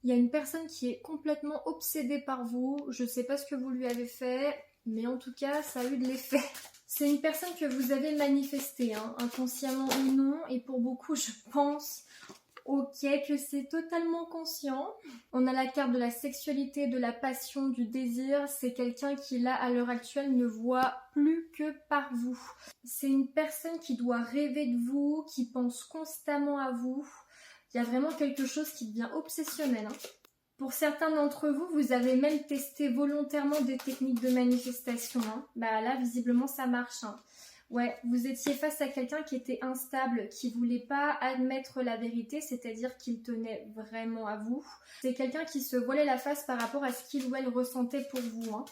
Il y a une personne qui est complètement obsédée par vous. Je ne sais pas ce que vous lui avez fait, mais en tout cas, ça a eu de l'effet. C'est une personne que vous avez manifestée, hein, inconsciemment ou non, et pour beaucoup, je pense, ok, que c'est totalement conscient. On a la carte de la sexualité, de la passion, du désir. C'est quelqu'un qui, là, à l'heure actuelle, ne voit plus que par vous. C'est une personne qui doit rêver de vous, qui pense constamment à vous. Il y a vraiment quelque chose qui devient obsessionnel, hein. Pour certains d'entre vous, vous avez même testé volontairement des techniques de manifestation, hein. Bah là, visiblement, ça marche, hein. Ouais, vous étiez face à quelqu'un qui était instable, qui voulait pas admettre la vérité, c'est-à-dire qu'il tenait vraiment à vous. C'est quelqu'un qui se voilait la face par rapport à ce qu'il ou elle ressentait pour vous, hein.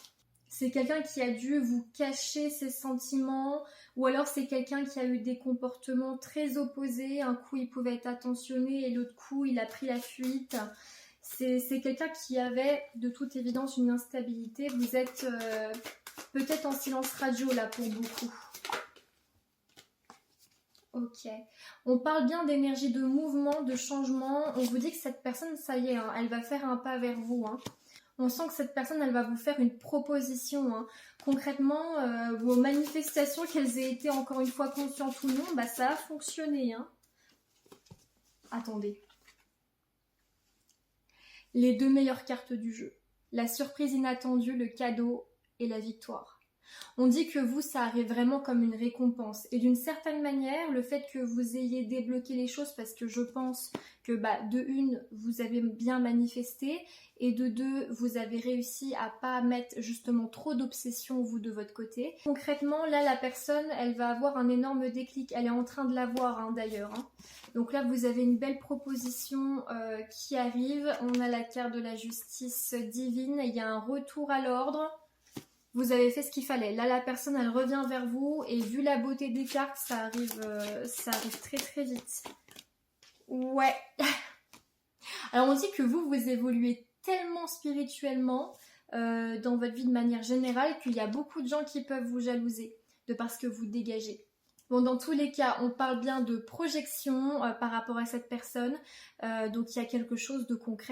C'est quelqu'un qui a dû vous cacher ses sentiments, ou alors c'est quelqu'un qui a eu des comportements très opposés. Un coup, il pouvait être attentionné et l'autre coup, il a pris la fuite. C'est quelqu'un qui avait de toute évidence une instabilité. Vous êtes peut-être en silence radio là pour beaucoup. Ok. On parle bien d'énergie de mouvement, de changement. On vous dit que cette personne, ça y est, hein, elle va faire un pas vers vous, hein. On sent que cette personne, elle va vous faire une proposition, hein. Concrètement, vos manifestations, qu'elles aient été encore une fois conscientes ou non, bah ça a fonctionné, hein. Attendez. Les deux meilleures cartes du jeu. La surprise inattendue, le cadeau et la victoire. On dit que vous, ça arrive vraiment comme une récompense. Et d'une certaine manière, le fait que vous ayez débloqué les choses, parce que je pense que de une, vous avez bien manifesté, et de deux, vous avez réussi à pas mettre justement trop d'obsession vous de votre côté. Concrètement, là, la personne, elle va avoir un énorme déclic. Elle est en train de l'avoir, hein, d'ailleurs, hein. Donc là, vous avez une belle proposition qui arrive. On a la carte de la justice divine. Il y a un retour à l'ordre. Vous avez fait ce qu'il fallait. Là, la personne, elle revient vers vous. Et vu la beauté des cartes, ça arrive très très vite. Ouais. Alors, on dit que vous évoluez tellement spirituellement dans votre vie de manière générale qu'il y a beaucoup de gens qui peuvent vous jalouser de parce que vous dégagez. Bon, dans tous les cas, on parle bien de projection par rapport à cette personne. Donc, il y a quelque chose de concret.